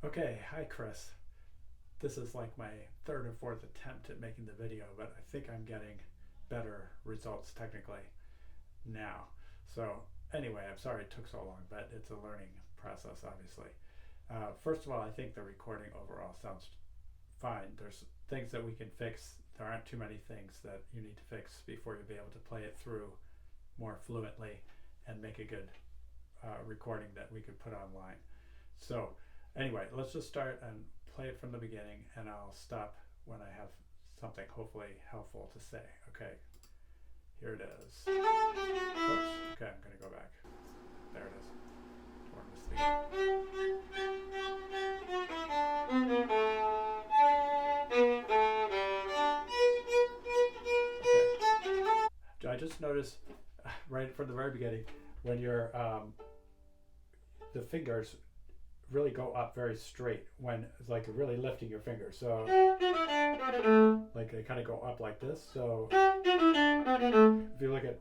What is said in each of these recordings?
Okay, hi Chris. This is like my third or fourth attempt at making the video, but I think I'm getting better results technically now. So anyway, I'm sorry it took so long, but it's a learning process, obviously. First of all, I think the recording overall sounds fine. There's things that we can fix. There aren't too many things that you need to fix before you'll be able to play it through more fluently and make a good recording that we could put online. So anyway, let's just start and play it from the beginning, and I'll stop when I have something hopefully helpful to say. Okay, here it is. Whoops. Okay, I'm going to go back. There it is. Turn this Okay. I just noticed right from the very beginning when you're the fingers really go up very straight when it's like really lifting your fingers. So like they kind of go up like this. So if you look at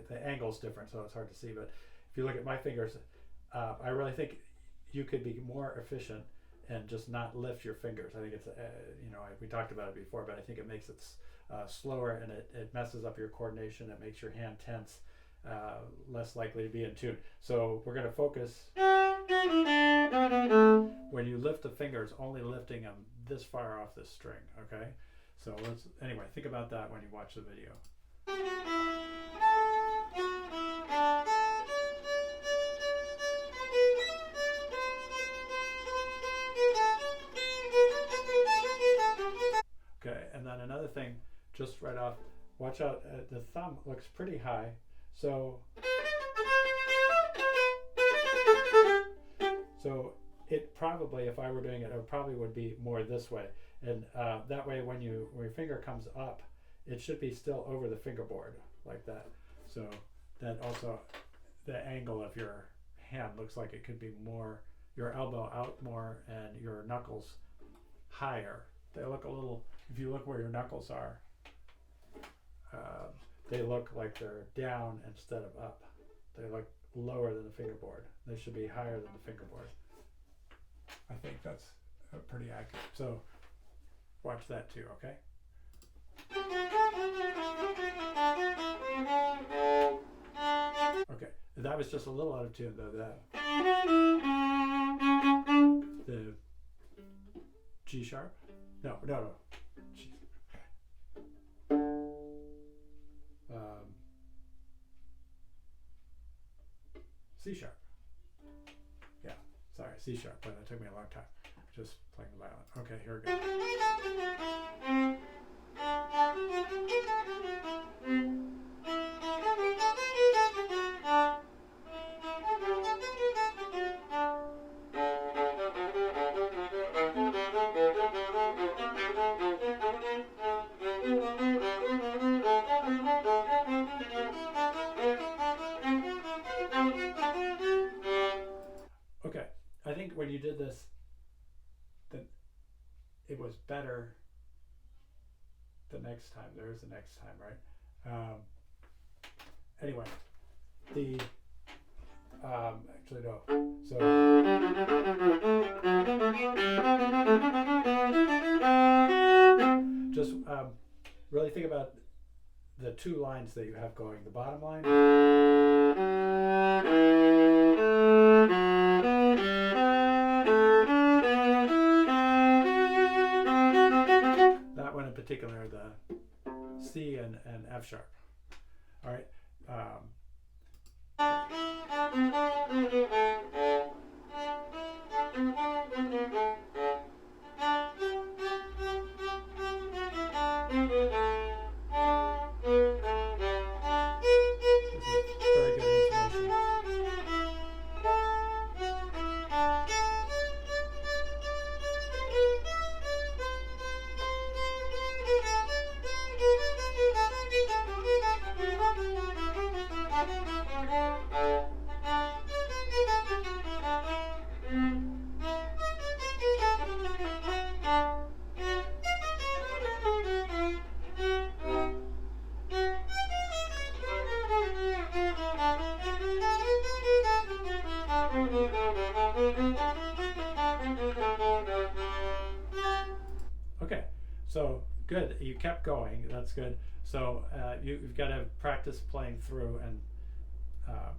the angle's different, so it's hard to see. But if you look at my fingers, I really think you could be more efficient and just not lift your fingers. I think it's we talked about it before, but I think it makes it slower, and it messes up your coordination. It makes your hand tense, less likely to be in tune. So we're going to focus when you lift the fingers, only lifting them this far off this string. Okay, so anyway, think about that when you watch the video. Okay, and then another thing, just right off, watch out, the thumb looks pretty high, so it probably, if I were doing it, probably would be more this way, and that way when your finger comes up, it should be still over the fingerboard like that. So that also, the angle of your hand looks like it could be more, your elbow out more and your knuckles higher. They look a little, if you look where your knuckles are, they look like they're down instead of up. They look lower than the fingerboard. They should be higher than the fingerboard. I think that's pretty accurate. So watch that too, okay? Okay, that was just a little out of tune though. The G sharp? No. Jeez. C sharp. Yeah, sorry, C sharp, but that took me a long time. Just playing the violin. Okay, here we go. Okay, I think when you did this, that it was better the next time. There is the next time, right? Anyway, the actually no. So just really think about the two lines that you have going. The bottom line. That one in particular, the C and F sharp. All right. Very good intonation. So good, you kept going. That's good. So you've got to practice playing through, and I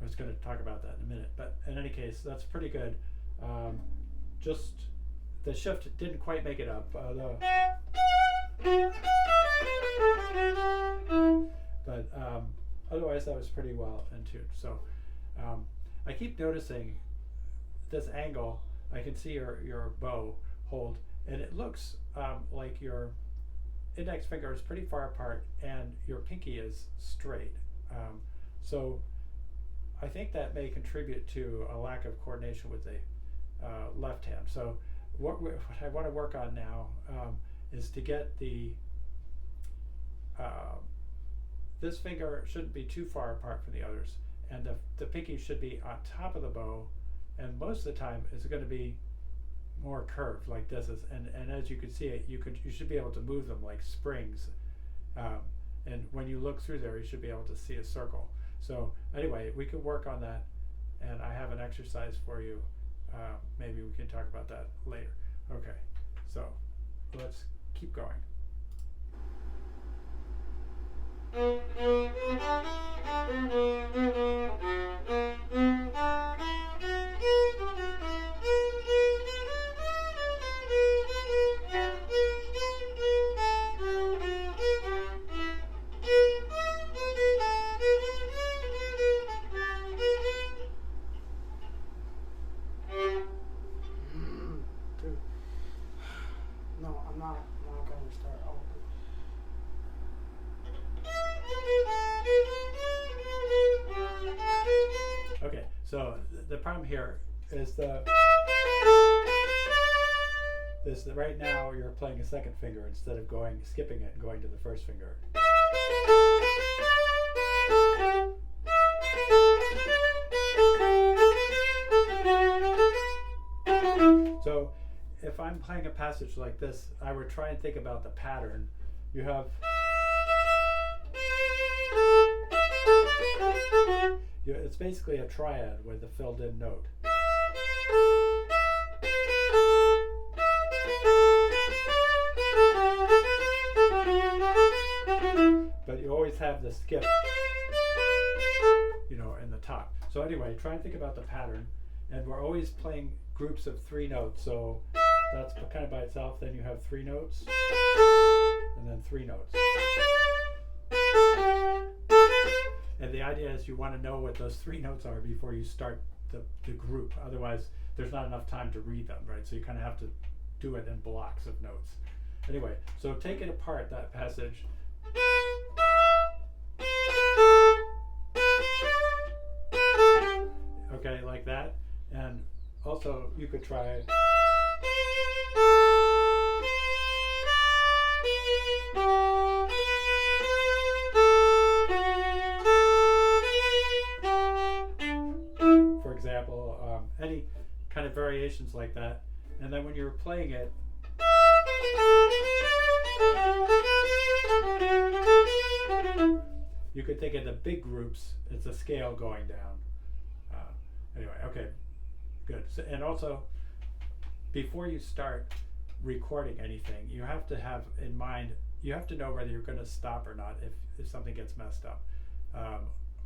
was going to talk about that in a minute. But in any case, that's pretty good. Just the shift didn't quite make it up. But otherwise, that was pretty well in tune. So I keep noticing this angle. I can see your bow hold, and it looks like your index finger is pretty far apart and your pinky is straight. So I think that may contribute to a lack of coordination with the left hand. So what I want to work on now is to get the this finger shouldn't be too far apart from the others, and the pinky should be on top of the bow, and most of the time it's going to be more curved like this is, and as you can see it, you should be able to move them like springs, and when you look through there you should be able to see a circle. So anyway, we can work on that, and I have an exercise for you. Maybe we can talk about that later. Okay, so let's keep going. No, I'm not going to start over. Okay, so the problem here is right now you're playing a second finger instead of skipping it and going to the first finger. So if I'm playing a passage like this, I would try and think about the pattern. You have it's basically a triad with a filled in note. But you always have the skip, in the top. So anyway, try and think about the pattern, and we're always playing groups of 3 notes. So that's kind of by itself. Then you have 3 notes, and then 3 notes. And the idea is you want to know what those 3 notes are before you start the group. Otherwise, there's not enough time to read them, right? So you kind of have to do it in blocks of notes. Anyway, so take it apart, that passage. Okay, like that. And also, you could try. For example, any kind of variations like that. And then when you're playing it, you could think of the big groups. It's a scale going down. Anyway, okay, good. So, and also, before you start recording anything, you have to have in mind, you have to know whether you're going to stop or not if something gets messed up.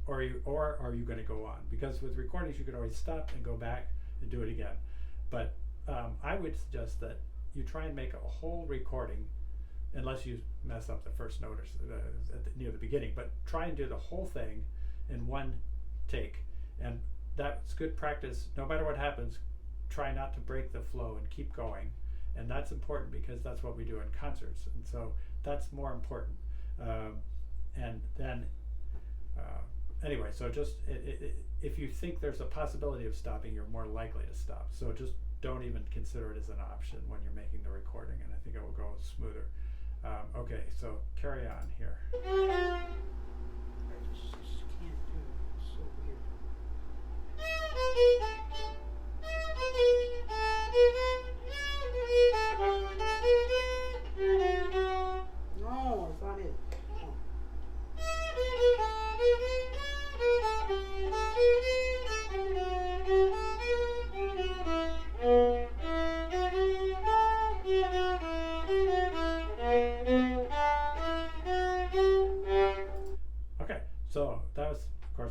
Or are you going to go on? Because with recordings, you can always stop and go back and do it again. But I would suggest that you try and make a whole recording, unless you mess up the first note or near the beginning. But try and do the whole thing in one take, and that's good practice. No matter what happens, try not to break the flow and keep going. And that's important because that's what we do in concerts, and so that's more important. And then. Anyway, so just if you think there's a possibility of stopping, you're more likely to stop. So just don't even consider it as an option when you're making the recording, and I think it will go smoother. Okay, so carry on here. I just can't do it. It's so weird. No, it's not it. Oh.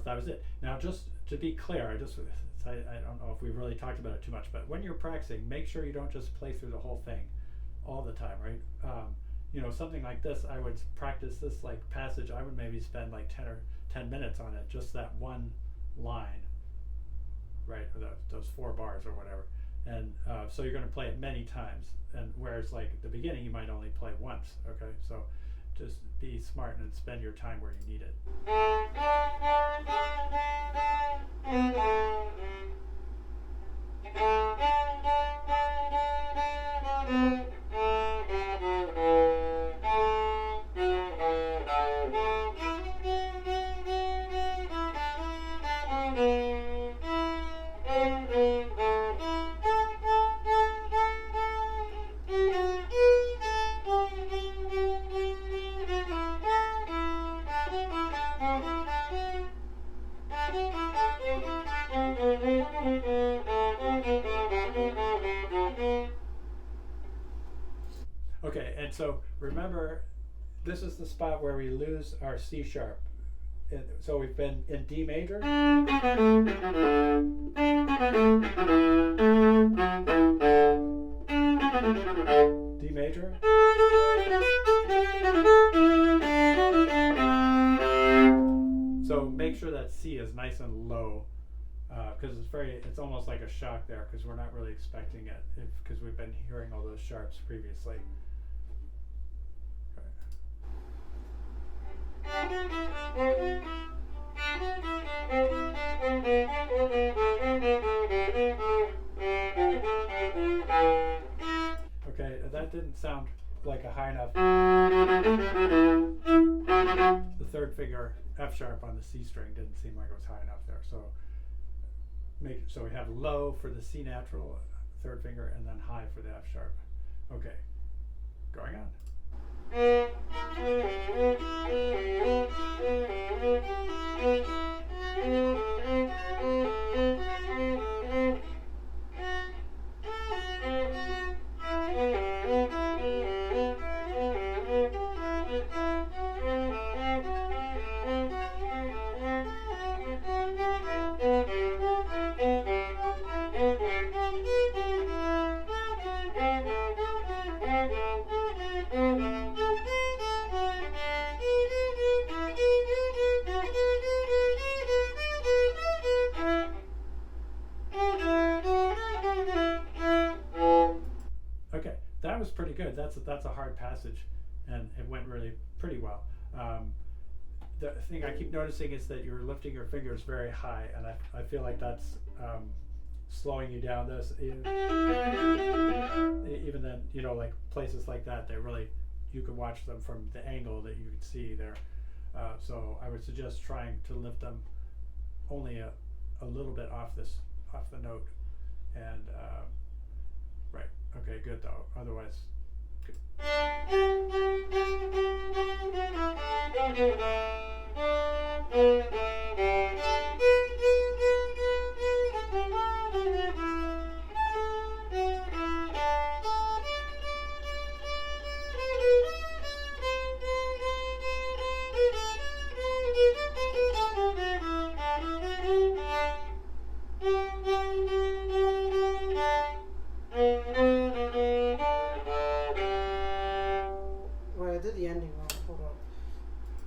that was it. Now, just to be clear, I don't know if we've really talked about it too much, but when you're practicing, make sure you don't just play through the whole thing all the time, right? You know, something like this, I would practice this like passage. I would maybe spend like 10 minutes on it, just that one line, right? Or those 4 bars or whatever. And so you're going to play it many times. And whereas like at the beginning, you might only play once. Okay, so just be smart and spend your time where you need it. Okay, and so remember, this is the spot where we lose our C sharp. So we've been in D major. D major. So make sure that C is nice and low, because it's almost like a shock there, because we're not really expecting it, because we've been hearing all those sharps previously. Okay, that didn't sound like a high enough. The third finger F sharp on the C string didn't seem like it was high enough there. So so we have low for the C natural, third finger, and then high for the F sharp. Okay, going on. That was pretty good. That's a hard passage, and it went really pretty well. The thing I keep noticing is that you're lifting your fingers very high, and I feel like that's slowing you down. This even then, you know, like places like that, you can watch them from the angle that you can see there. So I would suggest trying to lift them only a little bit off the note, and right. Okay, good though. Otherwise, good.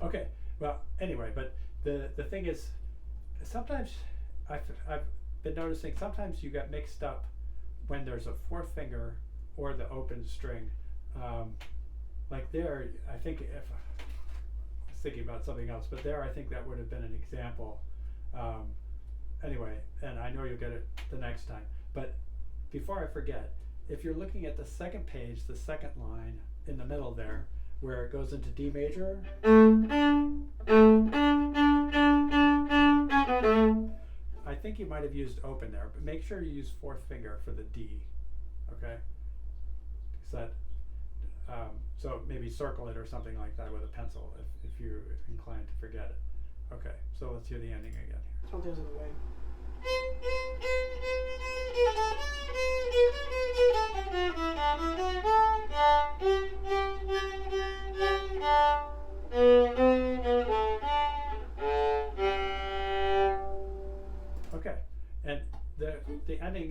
Okay, well, anyway, but the thing is, sometimes I've been noticing sometimes you get mixed up when there's a fourth finger or the open string. Like there, I think if I was thinking about something else, but there I think that would have been an example. Anyway, and I know you'll get it the next time. But before I forget, if you're looking at the second page, the second line in the middle there, where it goes into D major. I think you might have used open there, but make sure you use fourth finger for the D, okay? So maybe circle it or something like that with a pencil if you're inclined to forget it. Okay, so let's hear the ending again here. Something's in the way.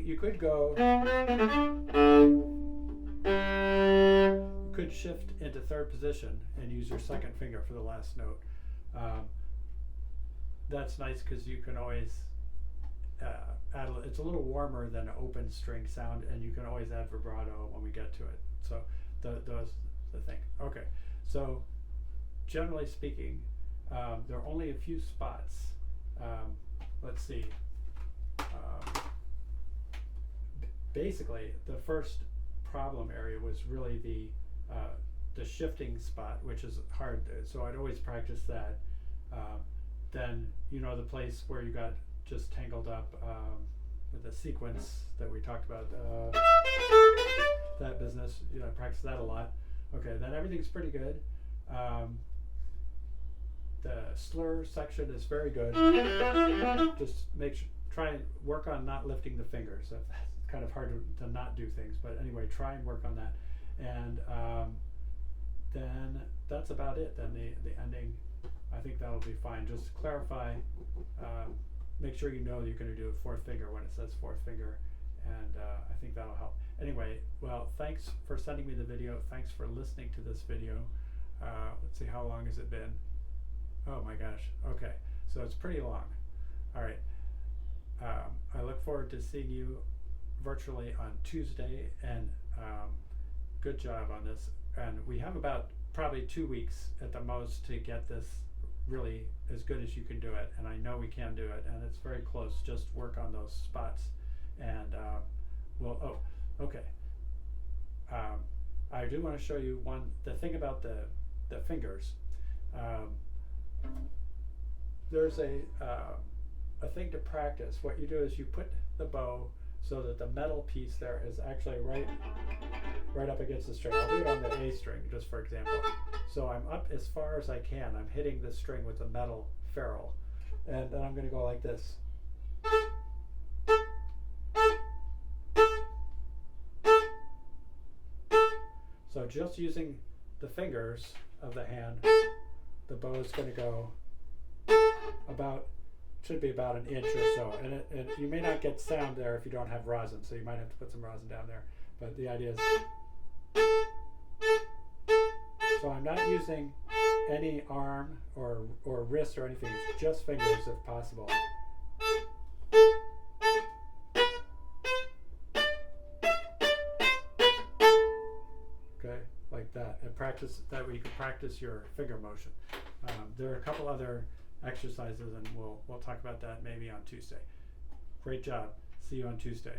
shifting, you could go, you could shift into third position and use your second finger for the last note. That's nice because you can always add it's a little warmer than an open string sound, and you can always add vibrato when we get to it. So those the thing. Okay, so generally speaking, there are only a few spots. Let's see. Basically, the first problem area was really the shifting spot, which is hard. So I'd always practice that. Then the place where you got just tangled up with the sequence that we talked about, that business. I practice that a lot. Okay, then everything's pretty good. The slur section is very good. Just try and work on not lifting the fingers. That's kind of hard to not do things, but anyway, try and work on that. And then that's about it. Then the ending, I think that'll be fine. Just clarify, make sure you know you're going to do a fourth finger when it says fourth finger, and I think that'll help. Anyway, well, thanks for sending me the video. Thanks for listening to this video. Let's see, how long has it been? Oh my gosh. Okay, so it's pretty long. All right. I look forward to seeing you virtually on Tuesday, and good job on this. And we have about probably 2 weeks at the most to get this really as good as you can do it, and I know we can do it, and it's very close. Just work on those spots, and okay. I do want to show you the thing about the fingers. There's a thing to practice. What you do is you put the bow so that the metal piece there is actually right up against the string. I'll do it on the A string, just for example. So I'm up as far as I can. I'm hitting the string with the metal ferrule, and then I'm going to go like this. So just using the fingers of the hand, the bow is going to go should be about an inch or so, and you may not get sound there if you don't have rosin, so you might have to put some rosin down there, but the idea is, so I'm not using any arm or wrist or anything, it's just fingers if possible. Okay, like that, and practice that way. You can practice your finger motion. There are a couple other exercises, and we'll talk about that maybe on Tuesday. Great job. See you on Tuesday.